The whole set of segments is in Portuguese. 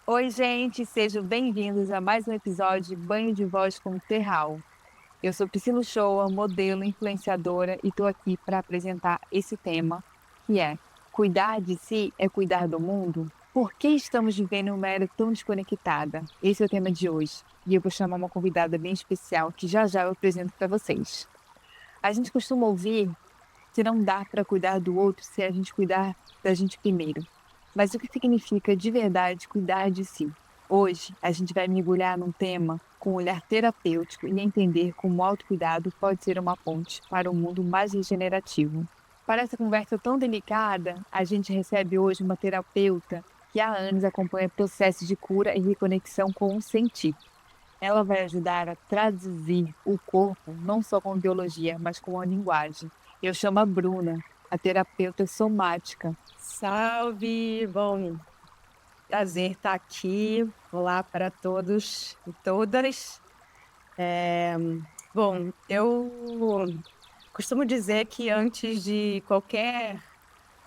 Oi, gente, sejam bem-vindos a mais um episódio de Banho de Voz com Terral. Eu sou Priscila Shoa, modelo, influenciadora e estou aqui para apresentar esse tema, que é: cuidar de si é cuidar do mundo? Por que estamos vivendo uma era tão desconectada? Esse é o tema de hoje e eu vou chamar uma convidada bem especial que já eu apresento para vocês. A gente costuma ouvir que não dá para cuidar do outro se a gente cuidar da gente primeiro. Mas o que significa de verdade cuidar de si? Hoje, a gente vai mergulhar num tema com um olhar terapêutico e entender como o autocuidado pode ser uma ponte para um mundo mais regenerativo. Para essa conversa tão delicada, a gente recebe hoje uma terapeuta que há anos acompanha processos de cura e reconexão com o sentir. Ela vai ajudar a traduzir o corpo não só com biologia, mas com a linguagem. Eu chamo a Bruna, a terapeuta somática. Salve! Bom, prazer estar aqui. Olá para todos e todas. Eh, Bom, eu costumo dizer que antes de qualquer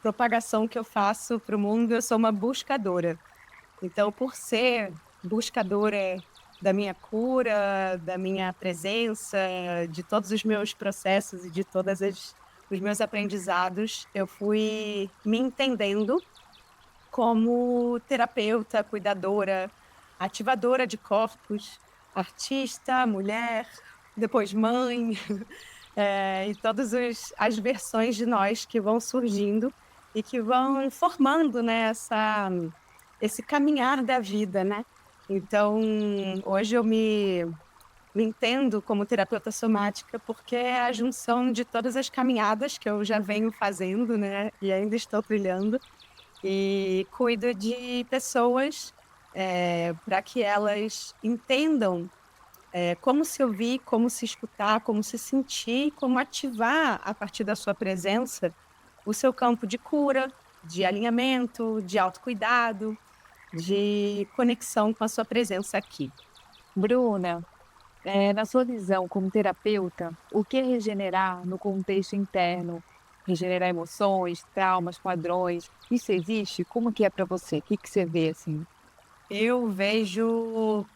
propagação que eu faço para o mundo, eu sou uma buscadora. Então, por ser buscadora da minha cura, da minha presença, de todos os meus processos e de todas os meus aprendizados, eu fui me entendendo como terapeuta, cuidadora, ativadora de corpos, artista, mulher, depois mãe, e todas as versões de nós que vão surgindo e que vão formando, né, esse caminhar da vida, né. Então, hoje eu me entendo como terapeuta somática, porque é a junção de todas as caminhadas que eu já venho fazendo, né, e ainda estou trilhando, e cuido de pessoas, para que elas entendam, como se ouvir, como se escutar, como se sentir, como ativar, a partir da sua presença, o seu campo de cura, de alinhamento, de autocuidado, de conexão com a sua presença aqui. Bruna, na sua visão como terapeuta, o que é regenerar no contexto interno? Regenerar emoções, traumas, padrões, isso existe? Como que é para você? O que que você vê assim? Eu vejo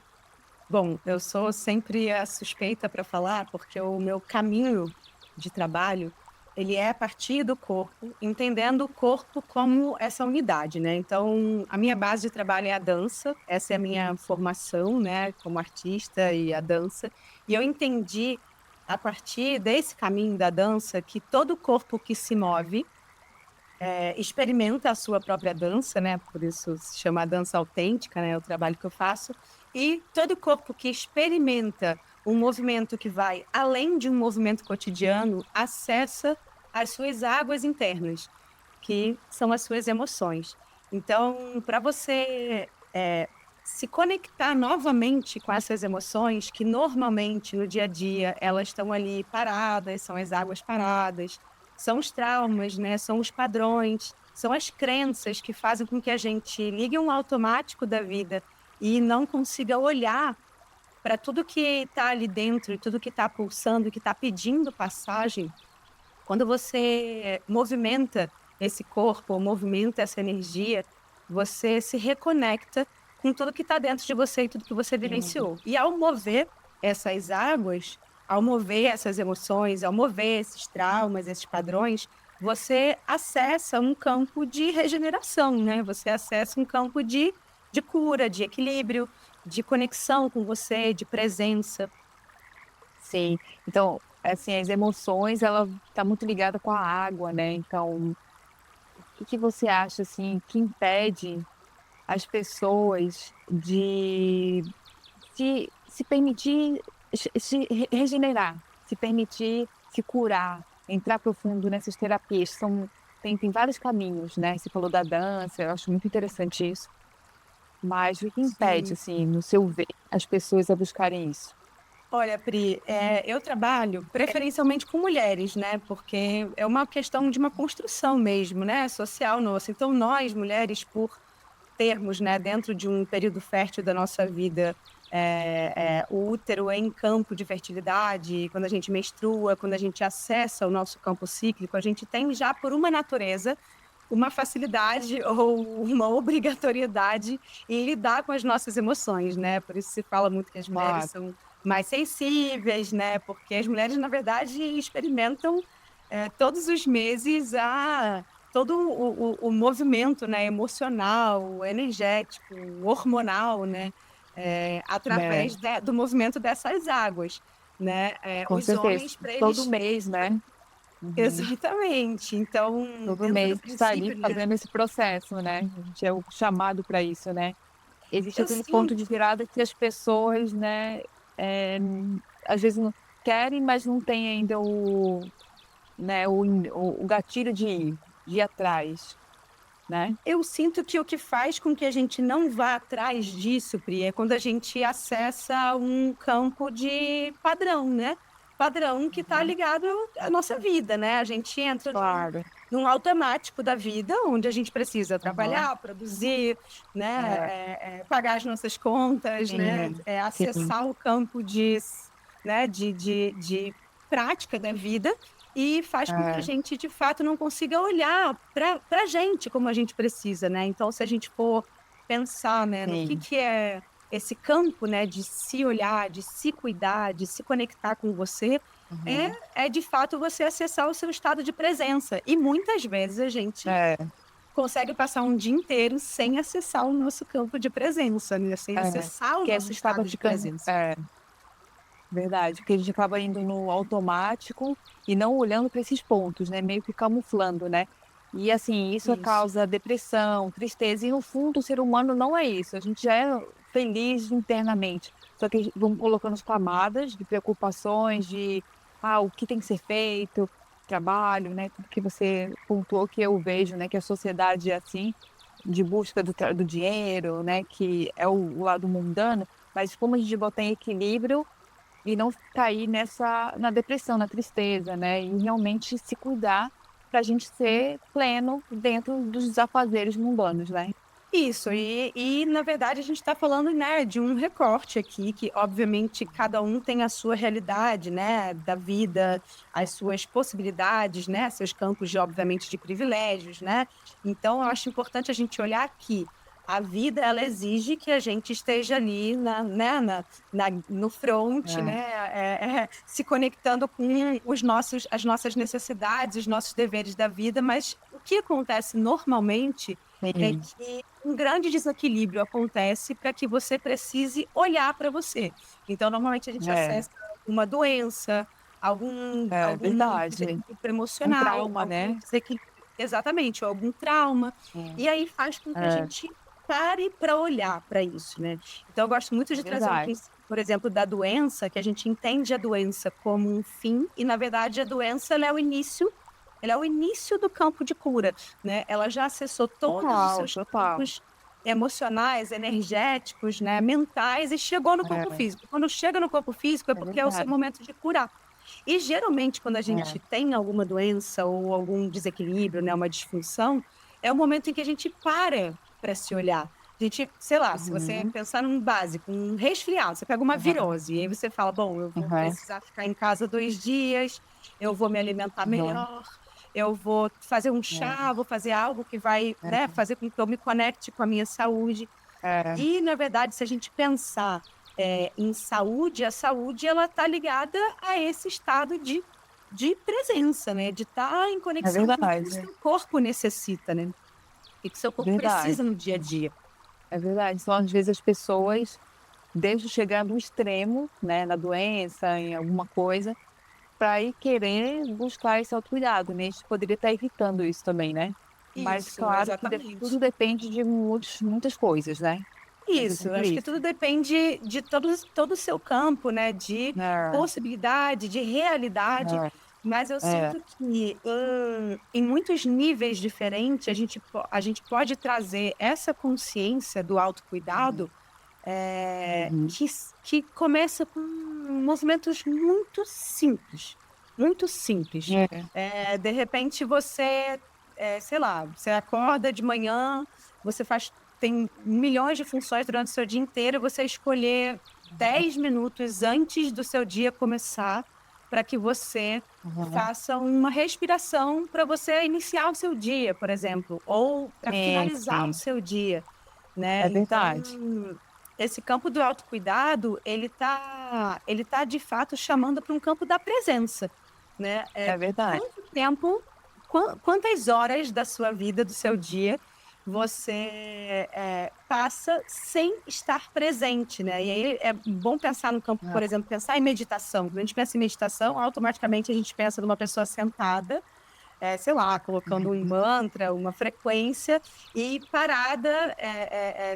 Bom, eu sou sempre a suspeita para falar, porque o meu caminho de trabalho, ele é a partir do corpo, entendendo o corpo como essa unidade, né. Então, a minha base de trabalho é a dança, essa é a minha formação, né, como artista e a dança. E eu entendi, a partir desse caminho da dança, que todo corpo que se move, experimenta a sua própria dança, né, por isso se chama dança autêntica, né, o trabalho que eu faço, e todo corpo que experimenta um movimento que vai além de um movimento cotidiano, acessa as suas águas internas, que são as suas emoções. Então, para você, se conectar novamente com essas emoções, que normalmente no dia a dia elas estão ali paradas, são as águas paradas, são os traumas, né, são os padrões, são as crenças que fazem com que a gente ligue um automático da vida e não consiga olhar para tudo que está ali dentro e tudo que está pulsando, que está pedindo passagem. Quando você movimenta esse corpo, ou movimenta essa energia, você se reconecta com tudo que está dentro de você e tudo que você Hum. vivenciou. E ao mover essas águas, ao mover essas emoções, ao mover esses traumas, esses padrões, você acessa um campo de regeneração, né? Você acessa um campo de cura, de equilíbrio, de conexão com você, de presença. Sim. Então, assim, as emoções, ela está muito ligada com a água, né, então, o que que você acha, assim, que impede as pessoas de se permitir se regenerar, se permitir se curar, entrar profundo nessas terapias, tem vários caminhos, né, você falou da dança, eu acho muito interessante isso, mas o que impede, Sim. assim, no seu ver, as pessoas a buscarem isso? Olha, Pri, eu trabalho preferencialmente com mulheres, né, porque é uma questão de uma construção mesmo, né, social nossa. Então nós mulheres, por termos, né, dentro de um período fértil da nossa vida, o útero em campo de fertilidade, quando a gente menstrua, quando a gente acessa o nosso campo cíclico, a gente tem já por uma natureza uma facilidade ou uma obrigatoriedade em lidar com as nossas emoções, né. Por isso se fala muito que as mulheres Claro. são mais sensíveis, né, porque as mulheres, na verdade, experimentam, todos os meses todo o movimento, né, emocional, energético, hormonal, né, É, através do movimento dessas águas, né. com Os certeza. homens, para Todo eles mês, né? Uhum. exatamente. Então, Todo dentro mês do a gente está ali princípio, né, fazendo esse processo, né? A gente é o chamado para isso, né? Existe eu aquele ponto de sinto virada que as pessoas, né, eh, às vezes não querem, mas não tem ainda né, o gatilho de ir atrás, né. eu sinto que o que faz com que a gente não vá atrás disso, Pri, é quando a gente acessa um campo de padrão, né. Padrão que está Uhum. ligado à nossa vida, né. A gente entra Claro. num automático da vida, onde a gente precisa Aham. trabalhar, produzir, né, É. pagar as nossas contas, né, Sim, sim. acessar o campo né, de prática da vida, e faz com que a É, gente, de fato, não consiga olhar para a gente como a gente precisa, né. Então, se a gente for pensar, né, no sim. que é esse campo, né, de se olhar, de se cuidar, de se conectar com você, Uhum. é de fato você acessar o seu estado de presença. E muitas vezes a gente É, consegue passar um dia inteiro sem acessar o nosso campo de presença, né, sem é. acessar o Que a nosso gente acaba estado de ficando presença. verdade, que a gente acaba indo no automático e não olhando para esses pontos, né, meio que camuflando, né. E assim, isso Isso. causa depressão, tristeza e no fundo o ser humano não é isso, a gente já é feliz internamente, só que vamos colocando as camadas de preocupações, o que tem que ser feito, trabalho, né, tudo que você pontuou que eu vejo, né, que a sociedade é assim, de busca do dinheiro, né, que é o lado mundano, mas como a gente botar em equilíbrio e não cair na depressão, na tristeza, né, e realmente se cuidar para a gente ser pleno dentro dos afazeres mundanos, né. Isso, e na verdade a gente está falando, né, de um recorte aqui que obviamente cada um tem a sua realidade, né, da vida, as suas possibilidades, né, seus campos de obviamente de privilégios, né. Então eu acho importante a gente olhar que a vida ela exige que a gente esteja ali no front, É, né, se conectando com as nossas necessidades, os nossos deveres da vida, mas o que acontece normalmente é sim, que um grande desequilíbrio acontece para que você precise olhar para você. Então, normalmente, a gente é, acessa uma doença, é algum verdade. desequilíbrio Um emocional, trauma, algum né. desequilíbrio exatamente, ou algum trauma, e aí faz com que a É, gente pare para olhar para isso, né. Então eu gosto muito é de trazer um verdade. princípio, por exemplo, da doença, que a gente entende a doença como um fim e, na verdade, a doença ela é o início do campo de cura, né, ela já acessou todos os Total, seus total. campos emocionais, energéticos, né, mentais e chegou no corpo É, físico. Quando chega no corpo físico é é porque é o seu verdade. momento de curar. E geralmente quando a É, gente tem alguma doença ou algum desequilíbrio, né, uma disfunção, é o momento em que a gente para se olhar. A gente, sei lá, se você uhum, pensar num básico, um resfriado, você pega uma aham, virose, e aí você fala: "Bom, eu vou aham, precisar ficar em casa 2 dias, eu vou me alimentar aham, melhor, eu vou fazer um chá, é, vou fazer algo que vai, né, fazer com que eu me conecte com a minha saúde". é, E, na verdade, se a gente pensar, em saúde, a saúde ela está ligada a esse estado de presença, né, de estar em é conexão com o que o verdade, seu corpo necessita, né, e que o seu é corpo verdade, precisa no dia a dia. é verdade. Então, às vezes, as pessoas deixam chegar no extremo, né, na doença, em alguma coisa, para ir querer buscar esse autocuidado, né, a gente poderia estar evitando isso também, né. Mas Isso, claro que tudo exatamente. depende de muitas coisas, né. Mas é Isso, sempre acho que isso. tudo depende de todo o seu campo, né, de É, possibilidade, de realidade, mas eu é, é. sinto que em muitos níveis diferentes a gente pode trazer essa consciência do autocuidado, Uhum. que começa com movimentos muito simples. É, De repente você, sei lá, você acorda de manhã, você faz tem milhões de funções durante o seu dia inteiro, você escolher 10 minutos antes do seu dia começar para que você Uhum. faça uma respiração para você iniciar o seu dia, por exemplo, ou para Sim, finalizar o sim, seu dia, né. é Então, verdade, esse campo do autocuidado, ele tá de fato chamando para um campo da presença, né. é verdade. Quanto tempo, quantas horas da sua vida, do seu dia, você, passa sem estar presente, né. E aí é bom pensar no campo, Hã. por exemplo, pensar em meditação. Quando a gente pensa em meditação, automaticamente a gente pensa numa pessoa sentada, sei lá, colocando um mantra, uma frequência e parada,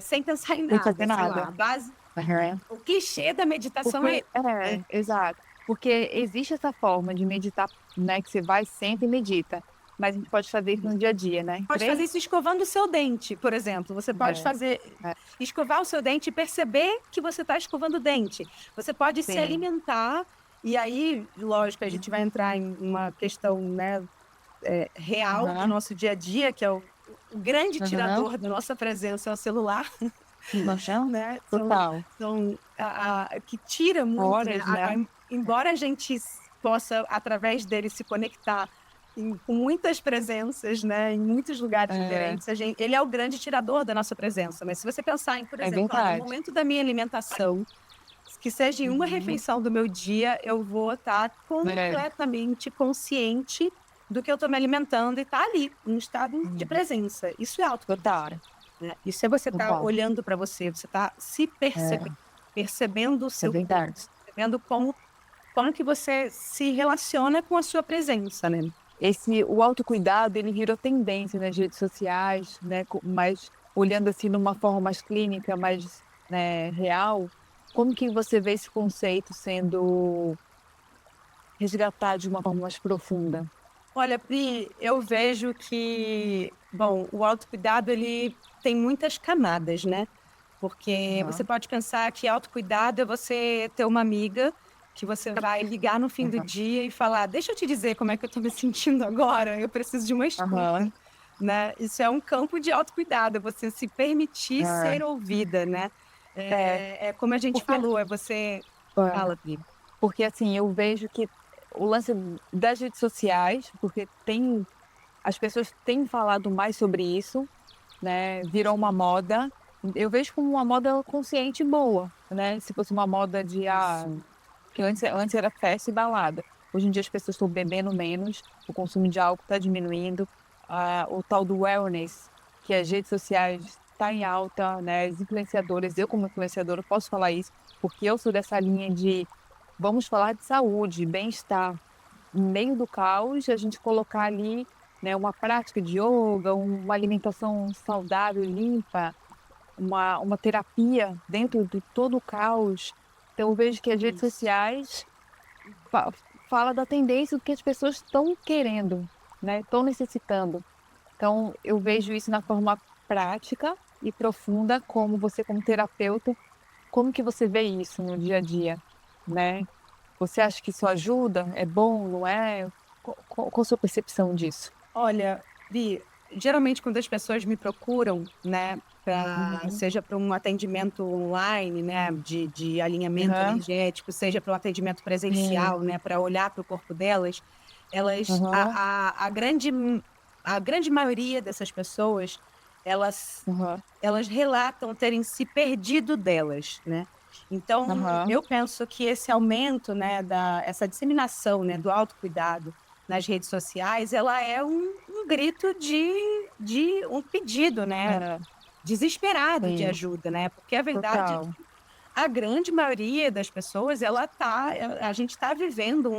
sem pensar em Sem fazer nada, sei lá, nada. a base Aham. o clichê da meditação é Porque esse, né. exato. Porque existe essa forma de meditar, né, que você vai, senta e medita, mas a gente pode fazer isso no dia a dia, né, Pode fazer 3 isso escovando o seu dente, por exemplo. Você pode é, fazer é, escovar o seu dente e perceber que você está escovando o dente. Você pode se sim. alimentar, e aí, lógico, a gente vai entrar em uma questão, né, real do Aham, nosso dia a dia, que é o grande aham. tirador da nossa presença é o celular, Aham. né, Total. são que tira muito, né, Horas, né. embora a gente possa, através dele, se conectar com muitas presenças, né, em muitos lugares É, diferentes, ele é o grande tirador da nossa presença. Mas se você pensar em, por é exemplo, no verdade. momento da minha alimentação, que seja em uma Uhum. refeição do meu dia, eu vou estar É. completamente consciente do que eu estou me alimentando e estar ali, em um estado de Uhum. presença. Isso é autocuidado, Total, né. Isso é você estar total. olhando para você está se percebendo, É, percebendo o é seu corpo, verdade. percebendo como que você se relaciona com a sua presença, né. O autocuidado, ele virou tendência nas redes sociais, né, mas olhando, assim, numa forma mais clínica, mais, né, real, como que você vê esse conceito sendo resgatado de uma forma mais profunda? Olha, Pri, eu vejo que, bom, o autocuidado ele tem muitas camadas, né? Porque você Aham, pode pensar que autocuidado é você ter uma amiga que você vai ligar no fim do aham, dia e falar: "Deixa eu te dizer como é que eu tô me sentindo agora, eu preciso de uma escuta", aham, né? Isso é um campo de autocuidado, é você se permitir é, ser ouvida, né? é, É como a gente porque falou, é você é, fala, Pri. porque, assim, eu vejo que o lance das redes sociais, porque as pessoas têm falado mais sobre isso, né, virou uma moda. Eu vejo como uma moda consciente e boa, né, se fosse uma moda Isso. que antes era festa e balada. Hoje em dia as pessoas estão bebendo menos, o consumo de álcool está diminuindo, o tal do wellness, que as redes sociais está em alta, né, as influenciadoras, eu como influenciadora posso falar isso, porque eu sou dessa linha de vamos falar de saúde, bem-estar. No meio do caos, a gente colocar ali, né, uma prática de ioga, uma alimentação saudável, limpa, uma terapia dentro de todo o caos. Então eu vejo que as redes Isso. sociais fa fala da tendência do que as pessoas estão querendo, né, estão necessitando. Então eu vejo isso na forma prática e profunda, como você como terapeuta, como que você vê isso no dia a dia, né? Você acha que isso ajuda? É bom, não é? Qual a sua percepção disso? Olha, Vi, geralmente quando as pessoas me procuram, né, Uhum. seja para um atendimento online, né, de alinhamento Aham. energético, seja para um atendimento Sim. presencial, né, para olhar para o corpo delas, elas Aham. a grande maioria dessas pessoas, elas Aham. elas relatam terem se perdido delas, né. Então, Aham. eu penso que esse aumento, né, essa disseminação, né, do autocuidado nas redes sociais, ela é um grito de um pedido, né, É, desesperado de sim, ajuda, né, porque a verdade é total. que a grande maioria das pessoas, a gente está vivendo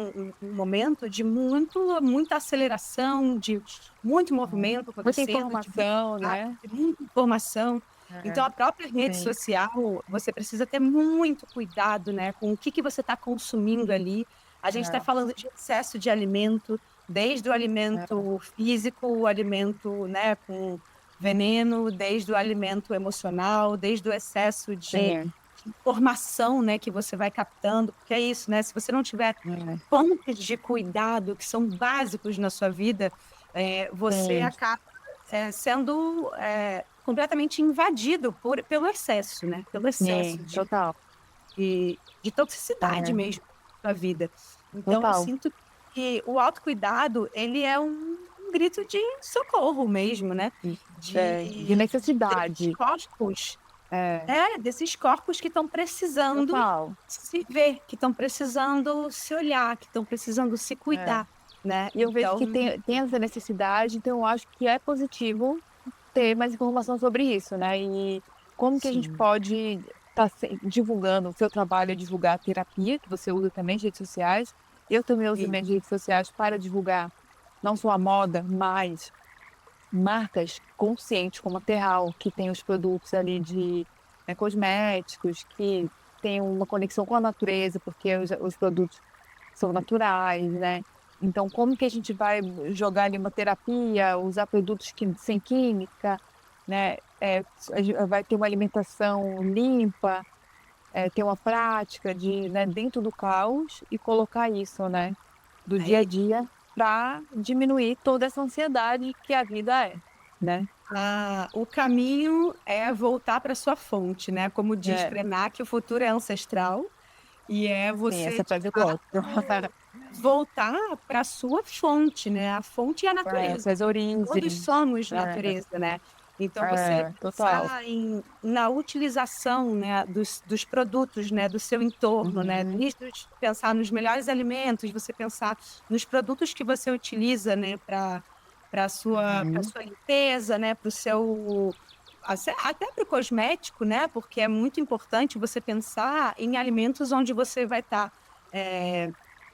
um momento de muita aceleração, de muito Uhum. movimento Muita acontecendo, de muito informação, rápido, né. de muita informação. É, Então a própria rede sim. social, você precisa ter muito cuidado, né, com o que você está consumindo ali. A gente está É, falando de excesso de alimento, desde o é, alimento físico, o alimento, né, com veneno, desde o alimento emocional, desde o excesso de sim. informação, né, que você vai captando, porque é isso, né, se você não tiver É, pontos de cuidado que são básicos na sua vida, você sim, acaba, sendo, completamente invadido pelo excesso, né, pelo excesso sim, total. de toxicidade É, mesmo da vida. Então eu Total. sinto que o autocuidado, ele é um grito de socorro mesmo, né, De de desses necessidade. corpos É, desses corpos que estão precisando total. se ver, que estão precisando se olhar, que estão precisando se É. cuidar, né, E eu vejo que então tem essa necessidade, então eu acho que é positivo ter mais informação sobre isso, né, e como que a gente sim. pode estar divulgando o seu trabalho, é divulgar a terapia, que você usa também as redes sociais. Eu também uso E minhas redes sociais para divulgar não só a moda, mas marcas conscientes como a Terral, que tem os produtos ali de, cosméticos, que tem uma conexão com a natureza, porque os produtos são naturais, né. Então como que a gente vai jogar ali uma terapia, usar produtos sem química, né, vai ter uma alimentação limpa, ter uma prática de, né, dentro do caos e colocar isso, né, do dia a aí dia para diminuir toda essa ansiedade que a vida é, né. o caminho é voltar para sua fonte, né, como diz É, Krenak, o futuro é ancestral, e é sim, você essa de frase eu gosto. fato voltar para sua fonte, né, a fonte é a É, natureza. suas Todos origens. somos É, natureza, né. Então você é, total. pensar na utilização, né, dos produtos, né, do seu entorno, né, Uhum, desde pensar nos melhores alimentos, você pensar nos produtos que você utiliza, né, para uhum. sua limpeza, né, para o seu até para o cosmético, né, porque é muito importante você pensar em alimentos onde você vai estar, eh,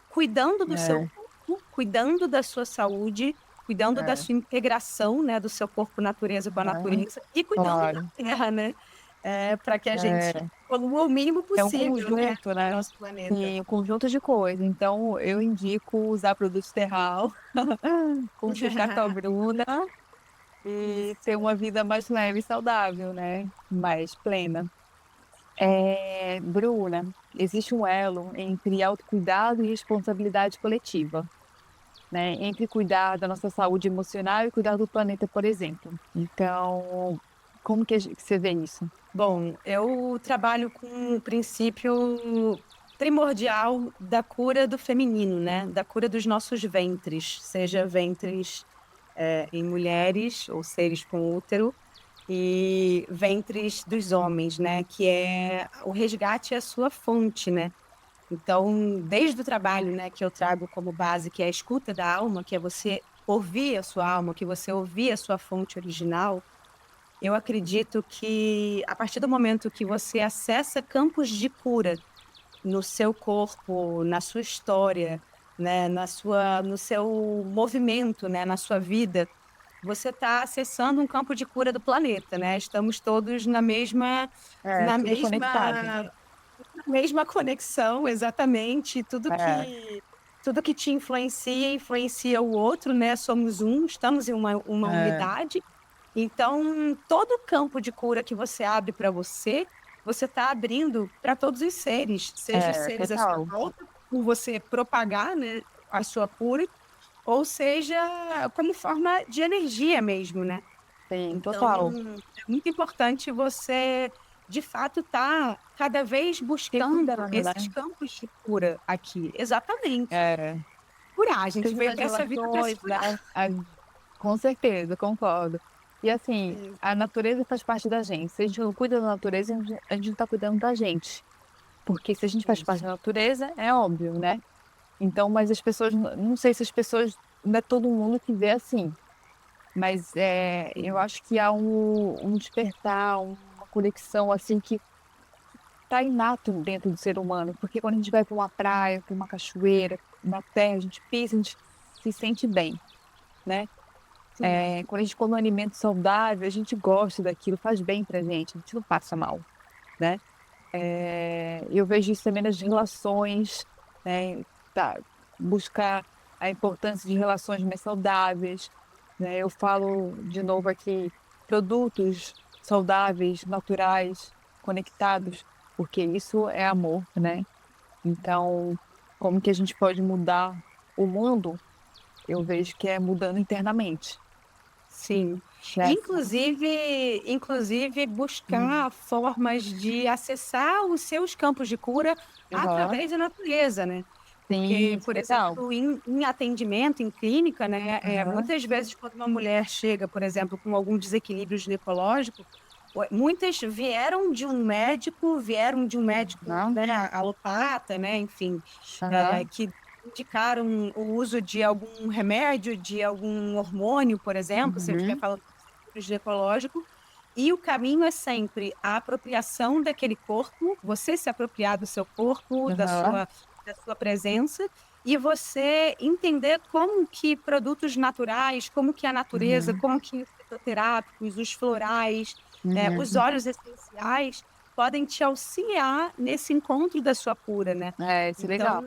cuidando do seu É, corpo, cuidando da sua saúde, cuidando da é. sua integração, né, do seu corpo natureza com a Aham, natureza e cuidando da claro. terra, né, para que a gente É, polua o mínimo é um possível, né, conjunto, né. nosso planeta. Sim, um conjunto de coisas. Então eu indico usar produtos Terral, curtir Bruna e Isso. ter uma vida mais leve e saudável, né, mais plena. Bruna, existe um elo entre autocuidado e responsabilidade coletiva, né, entre cuidar da nossa saúde emocional e cuidar do planeta, por exemplo. Então, como que você vê isso? Bom, eu trabalho com o princípio primordial da cura do feminino, né, da cura dos nossos ventres, seja ventres, em mulheres ou seres com útero, e ventres dos homens, né, que é o resgate à sua fonte, né. Então, desde o trabalho, né, que eu trago como base, que é a escuta da alma, que é você ouvir a sua alma, que você ouvir a sua fonte original, eu acredito que a partir do momento que você acessa campos de cura no seu corpo, na sua história, né, no seu movimento, né, na sua vida, você está acessando um campo de cura do planeta, né. Estamos todos É, na tudo conectado. mesma conexão, exatamente. É, Tudo que te influencia, influencia o outro, né, somos um, estamos em uma é, unidade. Então, todo o campo de cura que você abre para você, você está abrindo para todos os seres, seja os seres à sua total. volta, por você propagar, né, a sua cura, ou seja, como forma de energia mesmo, né. Sim, Então, total. é muito importante você, de fato, estar cada vez Ter buscando cuidado, né. esses campos de cura aqui. Exatamente. É, Curar, a gente seja veio nas para essa vida para se relações, né, curar. com certeza, concordo. E assim, Sim, a natureza faz parte da gente, se a gente não cuida da natureza, a gente não está cuidando da gente, porque se a gente faz parte isso. da natureza, é óbvio, né. Então, mas as pessoas não sei se as pessoas não é todo mundo que vê assim, mas, eu Sim. acho que há um despertar, uma conexão, assim, que tá inato dentro do ser humano, porque quando a gente vai para uma praia, para uma cachoeira, uma terra, a gente pisa, a gente se sente bem, né. Sim. Quando a gente come um alimento saudável, a gente gosta daquilo, faz bem pra gente, a gente não passa mal, né. Eu vejo isso também nas relações, né, tá, buscar a importância de relações mais saudáveis, né. Eu falo de novo aqui, produtos saudáveis, naturais, conectados, porque isso é amor, né. Então, como que a gente pode mudar o mundo? Eu vejo que é mudando internamente, Sim. né. Inclusive Hum. buscar formas de acessar os seus campos de cura Aham. através da natureza, né. Sim, Porque, por legal. exemplo, em atendimento, em clínica, né, Aham, muitas vezes quando uma mulher chega, por exemplo, com algum desequilíbrio ginecológico, muitas vieram de um médico, aham, né, alopata, né, enfim, aham, que indicaram o uso de algum remédio, de algum hormônio, por exemplo, se eu estiver uhum, falando de desequilíbrio ginecológico, e o caminho é sempre a apropriação daquele corpo, você se apropriar do seu corpo, aham, da sua presença, e você entender como que produtos naturais, como que a natureza, uhum, como que os fitoterápicos, os florais, os uhum. óleos essenciais podem te auxiliar nesse encontro da sua cura, né. É, isso é Então, legal.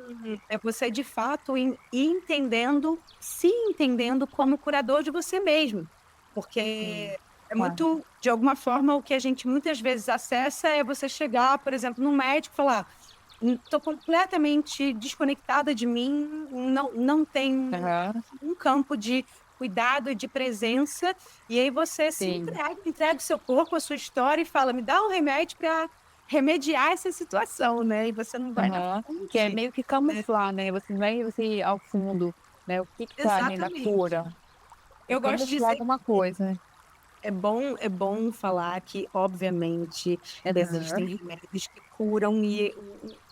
é você de fato ir entendendo, se entendendo como curador de você mesmo, Sim, porque é claro. muito de alguma forma, o que a gente muitas vezes acessa é você chegar, por exemplo, num médico e falar: estou completamente desconectada de mim, não tenho Aham, um campo de cuidado e de presença", e aí você se sim. entrega o seu corpo, a sua história e fala: "Me dá um remédio para remediar essa situação", né, e você não vai na Aham. Que é fonte, meio que né. camuflar, né, você não vai você ir ao fundo, né, o que que tá ali na Exatamente. cura, é Eu gosto de camuflar dizer alguma coisa, né. é bom falar que, obviamente, Aham, existem remédios que curam e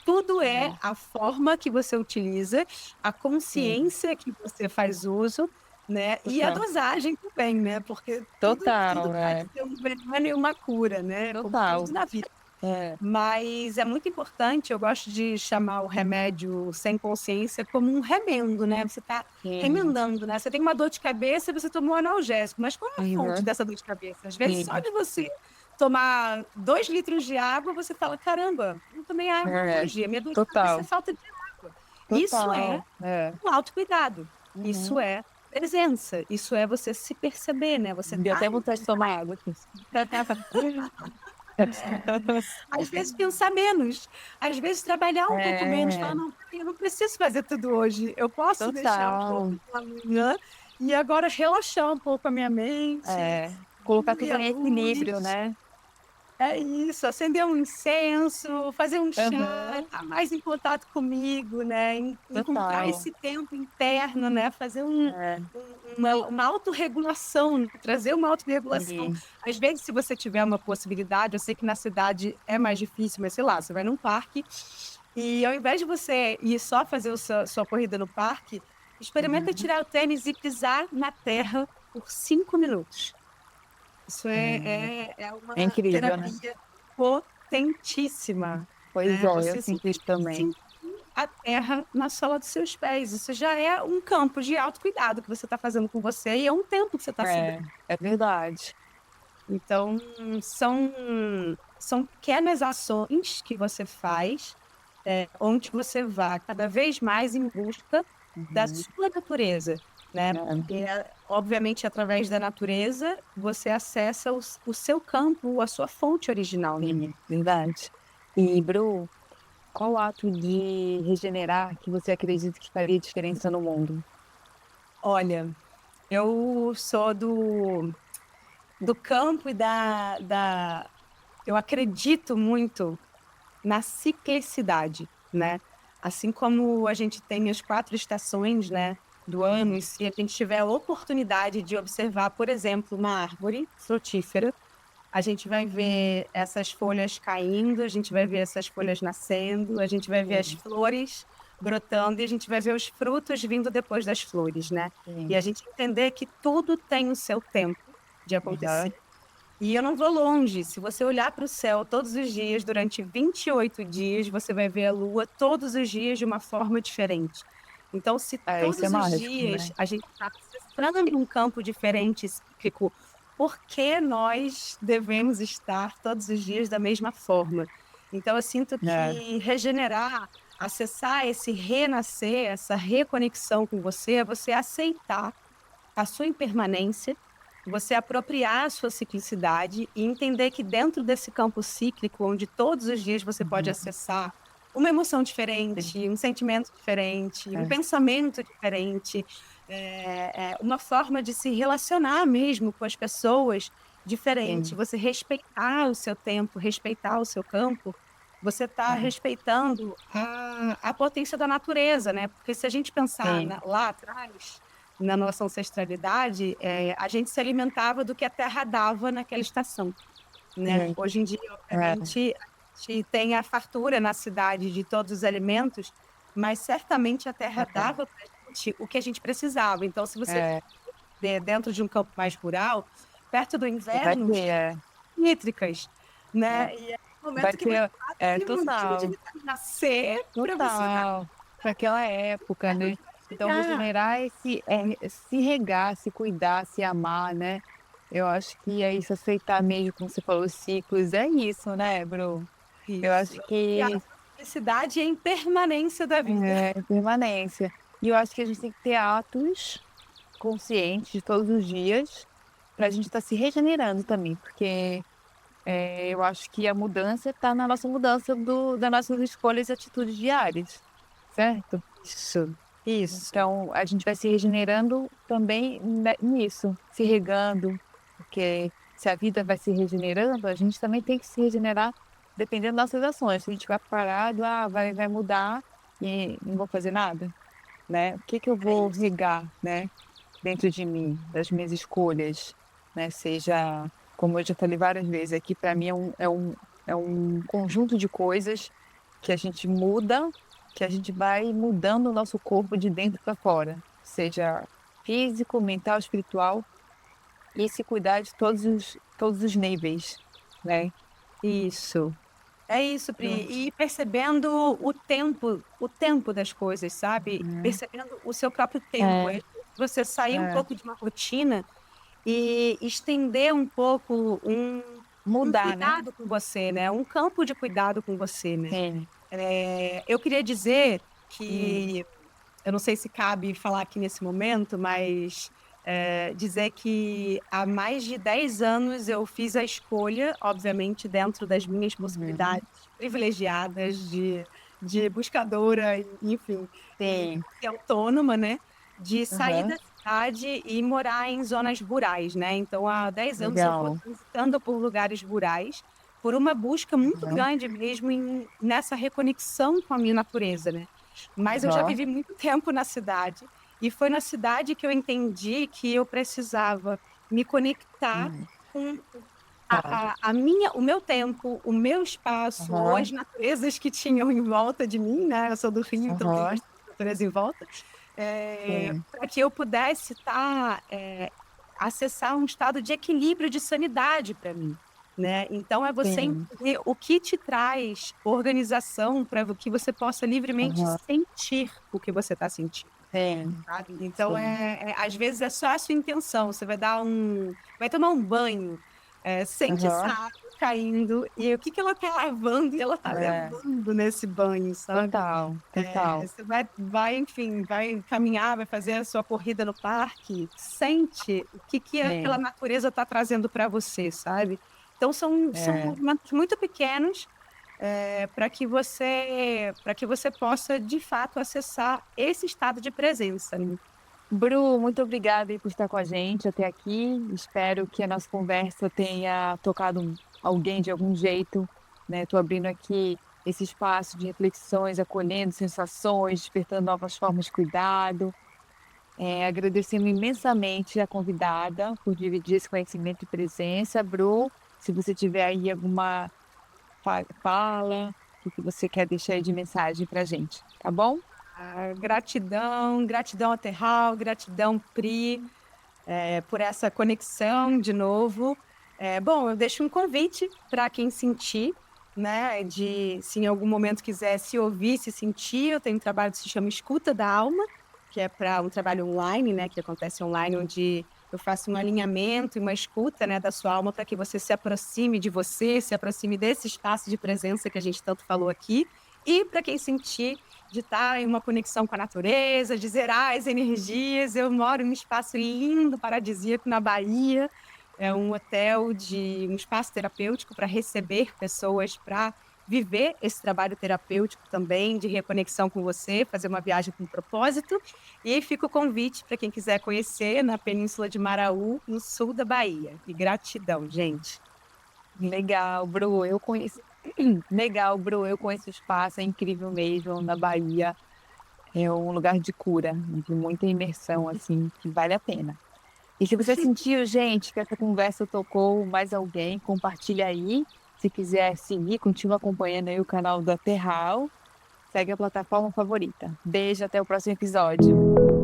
tudo é é, a forma que você utiliza, a sim, consciência que você faz uso, né, e a total. dosagem também, né, porque tudo Total, pode é, ter um veneno e uma cura, né, como total. tudo na vida. É, Mas é muito importante, eu gosto de chamar o remédio sem consciência como um remendo, né, você está sim. remendando, né, você tem uma dor de cabeça e você tomou um analgésico, mas qual é a fonte Aham, dessa dor de cabeça? Às vezes só sim. de você tomar 2 litros de água, você fala: "Caramba, não tomei água É, hoje, a minha dor de cabeça é total, falta de água". Isso é total. É. o autocuidado, isso Uhum. é presença, isso é você se perceber, né, você Deu tá até vontade de tomar água aqui. às vezes pensar menos, às vezes trabalhar um pouco menos, falar: É, "Não, peraí, eu não preciso fazer tudo hoje, eu posso deixar um pouco total. para amanhã e agora relaxar um pouco a minha mente, É, colocar diminuir tudo a em equilíbrio, luz". né. É isso, acender um incenso, fazer um chá, Aham, estar mais em contato comigo, né, encontrar total. esse tempo interno, né, fazer É, uma autorregulação, trazer uma autorregulação. sim. Às vezes, se você tiver uma possibilidade, eu sei que na cidade é mais difícil, mas sei lá, você vai num parque e ao invés de você ir só fazer o sua corrida no parque, experimenta Uhum. tirar o tênis e pisar na terra por 5 minutos. Isso É, é é uma incrível, né. terapia potentíssima, Pois né, é, eu você sinto isso simplesmente também. sentir a terra na sola dos seus pés, isso já é um campo de autocuidado que você está fazendo com você e é um tempo que você está se dando. É, é verdade. Então, são são pequenas ações que você faz, onde você vai cada vez mais em busca da Uhum. sua natureza, né, É, porque, obviamente, através da natureza, você acessa o seu campo, a sua fonte original, né. sim, verdade. E Bru, qual ato de regenerar que você acredita que faria diferença no mundo? Olha, eu sou do campo e eu acredito muito na ciclicidade, né. Assim como a gente tem as 4 estações, né, do ano, e se a gente tiver a oportunidade de observar, por exemplo, uma árvore frutífera, a gente vai ver essas folhas caindo, a gente vai ver essas folhas nascendo, a gente vai ver as Sim, flores brotando e a gente vai ver os frutos vindo depois das flores, né. E sim. a gente entender que tudo tem o seu tempo de Aham, acontecer. E eu não vou longe, se você olhar para o céu todos os dias, durante 28 dias, você vai ver a lua todos os dias de uma forma diferente. Então, se é, isso é todos os mágico, dias né. a gente está acessando um campo diferente, cíclico, por que nós devemos estar todos os dias da mesma forma? Então, eu sinto É, que regenerar, acessar esse renascer, essa reconexão com você, é você aceitar a sua impermanência, você apropriar a sua ciclicidade e entender que dentro desse campo cíclico, onde todos os dias você pode uhum, acessar uma emoção sim, diferente, um sentimento diferente, um é, pensamento diferente, uma forma de se relacionar mesmo com as pessoas diferente, sim, você respeitar o seu tempo, respeitar o seu campo, você está respeitando a potência da natureza, né? Porque se a gente pensar Sim, lá atrás, na nossa ancestralidade, a gente se alimentava do que a terra dava naquela estação, né? sim, Hoje em dia, é, obviamente, a gente tem a fartura na cidade de todos os alimentos, mas certamente a terra dava para a gente o que a gente precisava. Então, se você é, dentro de um campo mais rural, perto do vai inverno, ter, nítricas, é, né? E é o vai momento que você ter, se muniu de total. vitamina C para você Total, para aquela época, né. Então chegar. regenerar é se regar, se cuidar, se amar, né. Eu acho que é isso, aceitar mesmo, como você falou, os ciclos, é isso, né, Bru. Eu Isso. acho E a que nossa felicidade é a impermanência da vida. permanência. E eu acho que a gente tem que ter atos conscientes todos os dias, para a gente estar se regenerando também, porque, eu acho que a mudança está na nossa mudança das nossas escolhas e atitudes diárias, certo? Isso. Então, a gente vai se regenerando também nisso, se regando, porque se a vida vai se regenerando, a gente também tem que se regenerar dependendo das nossas ações. Se a gente vai parado, vai mudar e não vou fazer nada, né? O que que eu É vou isso. regar, né, dentro de mim, das minhas escolhas, né? Seja, como eu já falei várias vezes aqui, para mim é um conjunto de coisas que a gente muda, que a gente vai mudando o nosso corpo de dentro para fora, seja físico, mental, espiritual, e se cuidar de todos os níveis, né. Isso. É isso, Pri. Pronto. E percebendo o tempo das coisas, sabe? Percebendo o seu próprio tempo. É, Você sair um é. pouco de uma rotina e estender um pouco um Mudar, né. cuidado com você, né? Um campo de cuidado com você, né? Sim. Eu queria dizer Hum. que, eu não sei se cabe falar aqui nesse momento, mas dizer que há mais de 10 anos eu fiz a escolha, obviamente dentro das minhas Uhum. possibilidades privilegiadas de buscadora, enfim, e Sim. ser autônoma, né? De sair Aham. da cidade e morar em zonas rurais, né? Então, há 10 anos eu estou Legal. transitando por lugares rurais, por uma busca muito Aham. grande mesmo nessa reconexão com a minha natureza, né? Mas eu já Aham. vivi muito tempo na cidade, e foi na cidade que eu entendi que eu precisava me conectar Hum. com Tá. o meu tempo, o meu espaço, ou as Aham. naturezas que tinham em volta de mim, né? Eu sou do Rio, então tem Aham. bastante natureza em volta, Sim. para que eu pudesse acessar um estado de equilíbrio, de sanidade para mim, né? Então é você Sim. entender o que te traz organização para que você possa livremente Aham. sentir o que você está sentindo. Sim. Sabe? Então, Sim. às vezes é só a sua intenção. Você vai tomar um banho, sente essa Aham. água caindo e o que que ela está lavando e ela está É. levando nesse banho, sabe? Total, total. Você enfim, vai caminhar, vai fazer a sua corrida no parque, sente o que que aquela Sim. natureza está trazendo para você, sabe? Então são É. movimentos muito pequenos, para que você possa, de fato, acessar esse estado de presença, né. Bru, muito obrigada aí por estar com a gente até aqui. Espero que a nossa conversa tenha tocado alguém de algum jeito, né. Estou abrindo aqui esse espaço de reflexões, acolhendo sensações, despertando novas formas de cuidado. Agradecendo imensamente a convidada por dividir esse conhecimento e presença. Bru, se você tiver aí alguma fala, o que você quer deixar aí de mensagem pra gente, tá bom? Gratidão, gratidão a Terral, gratidão Pri, por essa conexão de novo. Bom, eu deixo um convite para quem sentir, né, de se em algum momento quiser se ouvir, se sentir, eu tenho um trabalho que se chama Escuta da Alma, que é para um trabalho online, né, que acontece online, onde eu faço um alinhamento e uma escuta, né, da sua alma para que você se aproxime de você, se aproxime desse espaço de presença que a gente tanto falou aqui. E para quem sentir de estar em uma conexão com a natureza, de zerar as energias. Eu moro em um espaço lindo, paradisíaco na Bahia. É um hotel de um espaço terapêutico para receber pessoas para viver esse trabalho terapêutico também, de reconexão com você, fazer uma viagem com propósito. E aí fica o convite para quem quiser conhecer na Península de Maraú, no sul da Bahia. E gratidão, gente. Legal, Bru, eu conheço Legal, Bru, eu conheço o espaço, é incrível mesmo, na Bahia. É um lugar de cura, de muita imersão, assim, que vale a pena. E se você sentiu, gente, que essa conversa tocou mais alguém, compartilha aí. Se quiser seguir, continua acompanhando aí o canal da Terral. Segue a plataforma favorita. Beijo, até o próximo episódio.